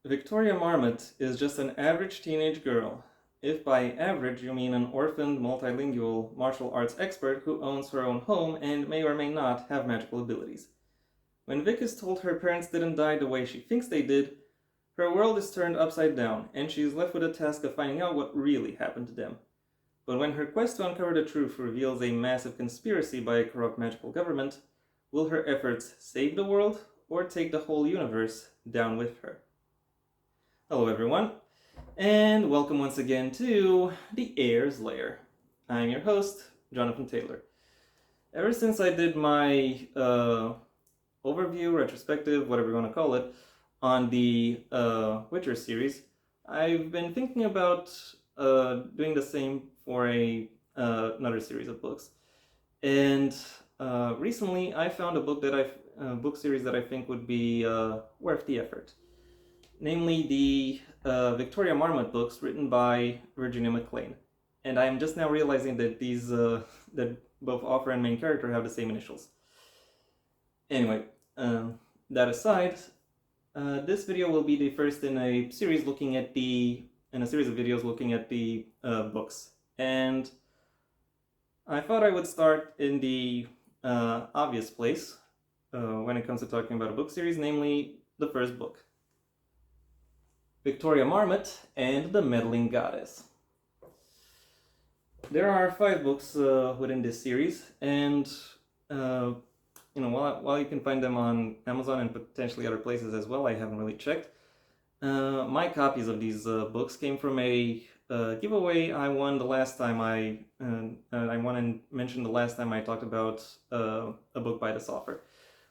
Victoria Marmot is just an average teenage girl. If by average you mean an orphaned, multilingual martial arts expert who owns her own home and may or may not have magical abilities. When Vic is told her parents didn't die the way she thinks they did, her world is turned upside down and she is left with the task of finding out what really happened to them. But when her quest to uncover the truth reveals a massive conspiracy by a corrupt magical government, will her efforts save the world or take the whole universe down with her? Hello everyone, and welcome once again to the Heir's Lair. I'm your host, Jonathan Taylor. Ever since I did my overview, retrospective, whatever you want to call it, on the Witcher series, I've been thinking about doing the same for another series of books. And recently I found a book series that I think would be worth the effort. Namely the Victoria Marmot books written by Virginia McLean. And I am just now realizing that these that both author and main character have the same initials. Anyway, that aside, this video will be the first in a series of videos looking at the books. And I thought I would start in the obvious place when it comes to talking about a book series, namely the first book. Victoria Marmot and the Meddling Goddess. There are 5 books within this series, and while you can find them on Amazon and potentially other places as well, I haven't really checked. My copies of these books came from a giveaway I won the last time I won and mentioned the last time I talked about a book by this author.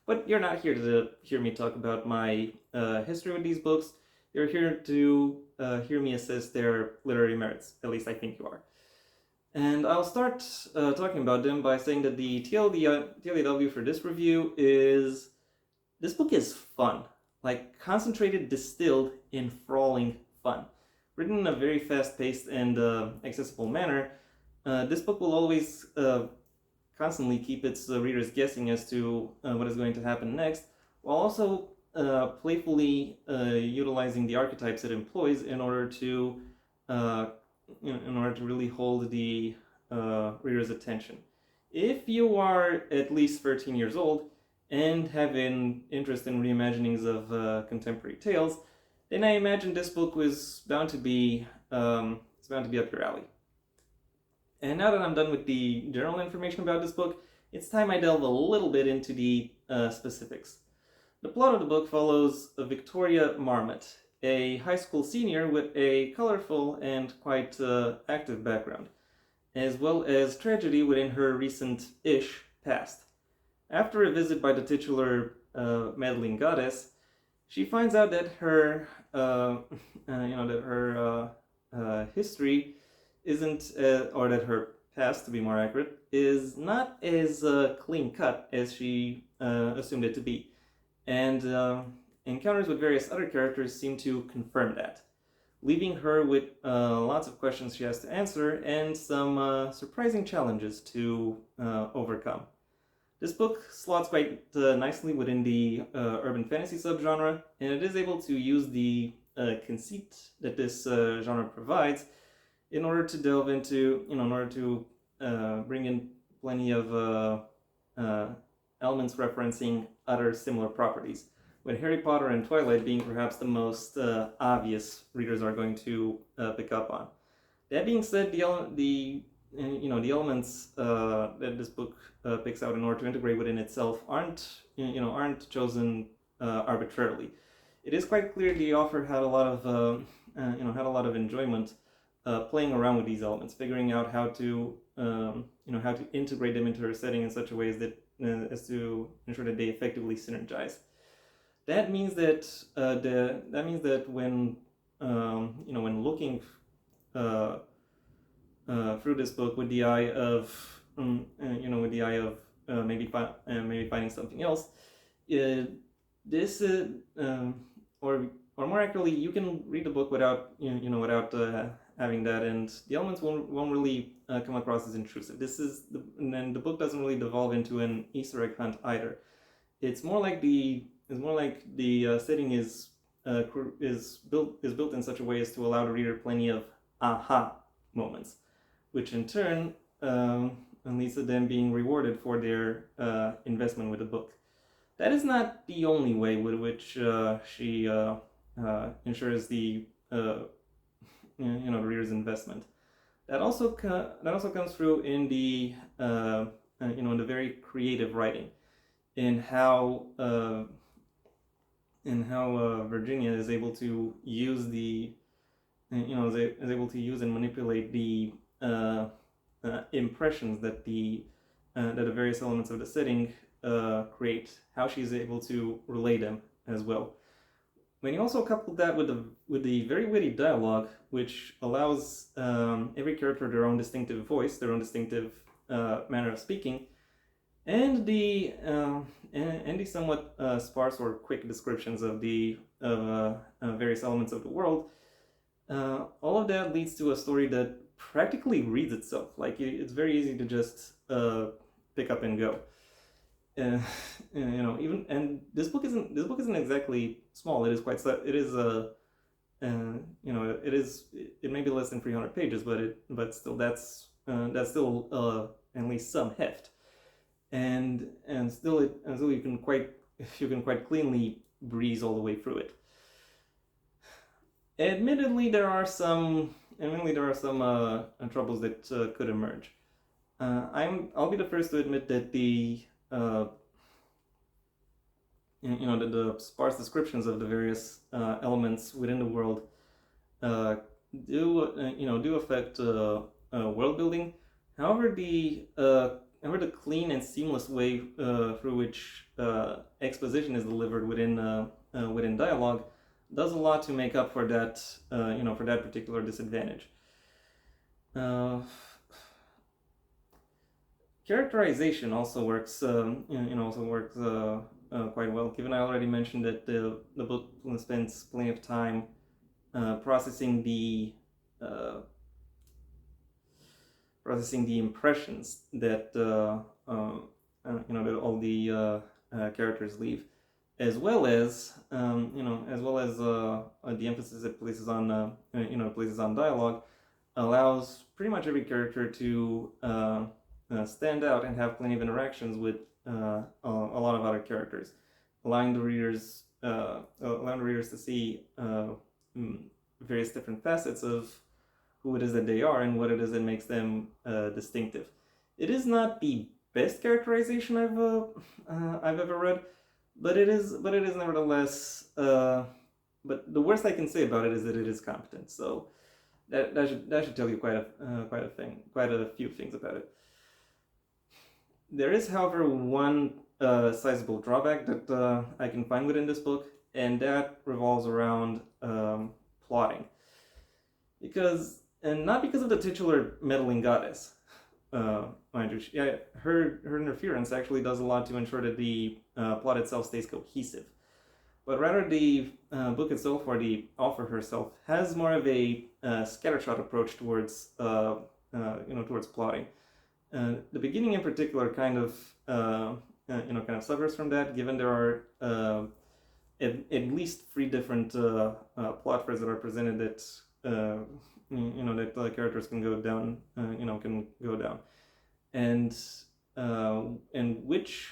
But you're not here to hear me talk about my history with these books. You're here to hear me assess their literary merits, at least I think you are. And I'll start talking about them by saying that the TLDW for this review is, this book is fun, like concentrated, distilled, enthralling fun. Written in a very fast-paced and accessible manner, this book will always constantly keep its readers guessing as to what is going to happen next, while also playfully utilizing the archetypes it employs in order to really hold the reader's attention. If you are at least 13 years old and have an interest in reimaginings of contemporary tales, then I imagine this book was bound to be up your alley. And now that I'm done with the general information about this book, it's time I delve a little bit into the specifics. The plot of the book follows Victoria Marmot, a high school senior with a colorful and quite active background, as well as tragedy within her recent-ish past. After a visit by the titular Meddling Goddess, she finds out that her history isn't, or that her past, to be more accurate, is not as clean-cut as she assumed it to be. And encounters with various other characters seem to confirm that, leaving her with lots of questions she has to answer and some surprising challenges to overcome. This book slots quite nicely within the urban fantasy subgenre, and it is able to use the conceit that this genre provides in order to delve into, in order to bring in plenty of elements referencing other similar properties, with Harry Potter and Twilight being perhaps the most obvious readers are going to pick up on. That being said, the elements that this book picks out in order to integrate within itself aren't chosen arbitrarily. It is quite clear the author had a lot of enjoyment playing around with these elements, figuring out how to integrate them into her setting in such a way as to ensure that they effectively synergize. That means that when looking through this book with the eye of maybe finding something else, or more accurately, you can read the book without having that, and the elements won't really come across as intrusive. And the book doesn't really devolve into an Easter egg hunt either. It's more like the setting is is built in such a way as to allow the reader plenty of aha moments, which in turn leads to them being rewarded for their investment with the book. That is not the only way with which she ensures the the reader's investment. That also comes through in the in the very creative writing, in how Virginia is able to use is able to use and manipulate the impressions that the various elements of the setting create, how she's able to relay them as well. When you also couple that with the very witty dialogue, which allows every character their own distinctive voice, their own distinctive manner of speaking, and the somewhat sparse or quick descriptions of the various elements of the world, all of that leads to a story that practically reads itself. Like, it's very easy to just pick up and go. Even, and this book isn't exactly small. It is quite. It is it may be less than 300 pages, but still that's still at least some heft, and still you can quite cleanly breeze all the way through it. Admittedly, there are some troubles that could emerge. I'll be the first to admit that the the sparse descriptions of the various elements within the world do affect world building. However, the clean and seamless way through which exposition is delivered within dialogue does a lot to make up for that for that particular disadvantage. Characterization also works quite well, given I already mentioned that the book spends plenty of time processing the impressions that that all the characters leave, as well as the emphasis it places on dialogue, allows pretty much every character to stand out and have plenty of interactions with a lot of other characters, allowing the readers to see various different facets of who it is that they are and what it is that makes them distinctive. It is not the best characterization I've ever read, but it is nevertheless. But the worst I can say about it is that it is competent. So that should tell you quite a few things about it. There is, however, one sizable drawback that I can find within this book, and that revolves around plotting. Not because of the titular meddling goddess, mind you. Her interference actually does a lot to ensure that the plot itself stays cohesive. But rather, the book itself, or the author herself, has more of a scattershot approach towards plotting. The beginning, in particular, kind of suffers from that, given there are at least 3 different plot threads that are presented that that the characters can go down, and which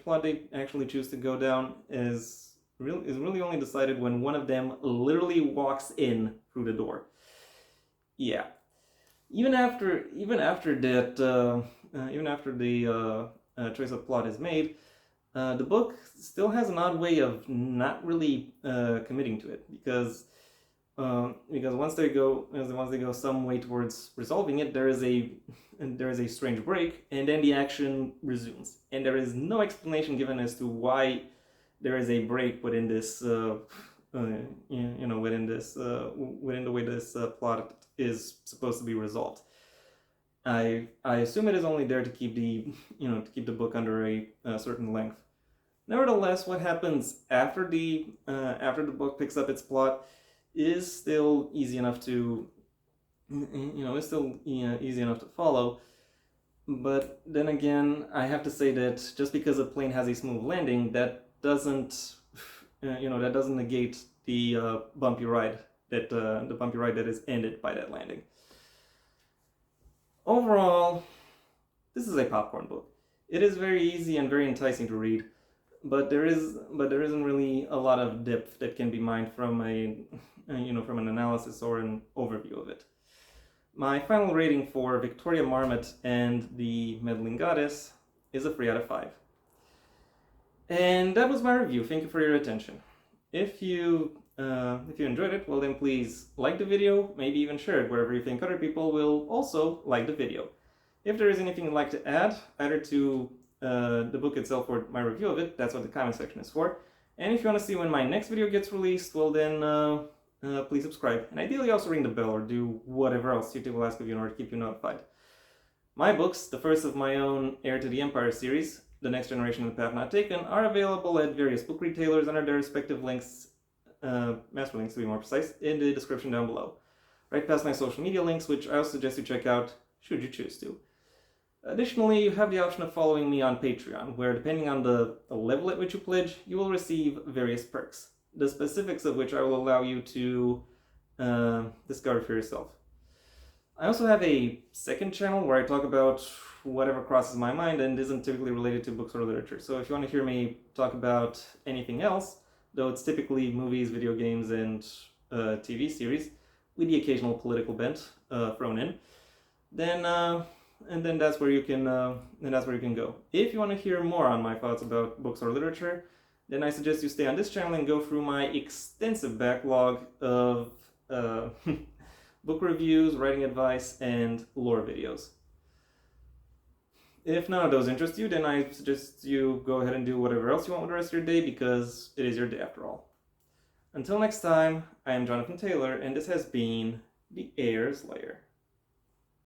plot they actually choose to go down is really only decided when one of them literally walks in through the door. Yeah. Even after the choice of plot is made, the book still has an odd way of not really committing to it, because once they go some way towards resolving it, there is a strange break, and then the action resumes, and there is no explanation given as to why there is a break within this within the way this plot is supposed to be resolved. I assume it is only there to keep the book under a certain length. Nevertheless, what happens after the book picks up its plot is still easy enough to follow. But then again, I have to say that just because a plane has a smooth landing, that doesn't that doesn't negate the bumpy ride that is ended by that landing. Overall, this is a popcorn book. It is very easy and very enticing to read, but there isn't really a lot of depth that can be mined from from an analysis or an overview of it. My final rating for Victoria Marmot and the Meddling Goddess is a 3 out of 5. And that was my review. Thank you for your attention. If you enjoyed it, well then please like the video, maybe even share it wherever you think other people will also like the video. If there is anything you'd like to add, either to the book itself or my review of it, that's what the comment section is for. And if you want to see when my next video gets released, well then please subscribe. And ideally also ring the bell or do whatever else YouTube will ask of you in order to keep you notified. My books, the first of my own Heir to the Empire series, The Next Generation and the Path Not Taken, are available at various book retailers under their respective links, master links to be more precise, in the description down below. Right past my social media links, which I also suggest you check out should you choose to. Additionally, you have the option of following me on Patreon, where depending on the level at which you pledge, you will receive various perks, the specifics of which I will allow you to discover for yourself. I also have a second channel where I talk about whatever crosses my mind and isn't typically related to books or literature. So if you want to hear me talk about anything else, though it's typically movies, video games, and TV series, with the occasional political bent thrown in, then that's where you can go. If you want to hear more on my thoughts about books or literature, then I suggest you stay on this channel and go through my extensive backlog of book reviews, writing advice, and lore videos. If none of those interest you, then I suggest you go ahead and do whatever else you want with the rest of your day, because it is your day after all. Until next time, I am Jonathan Taylor, and this has been the Heir's Lair.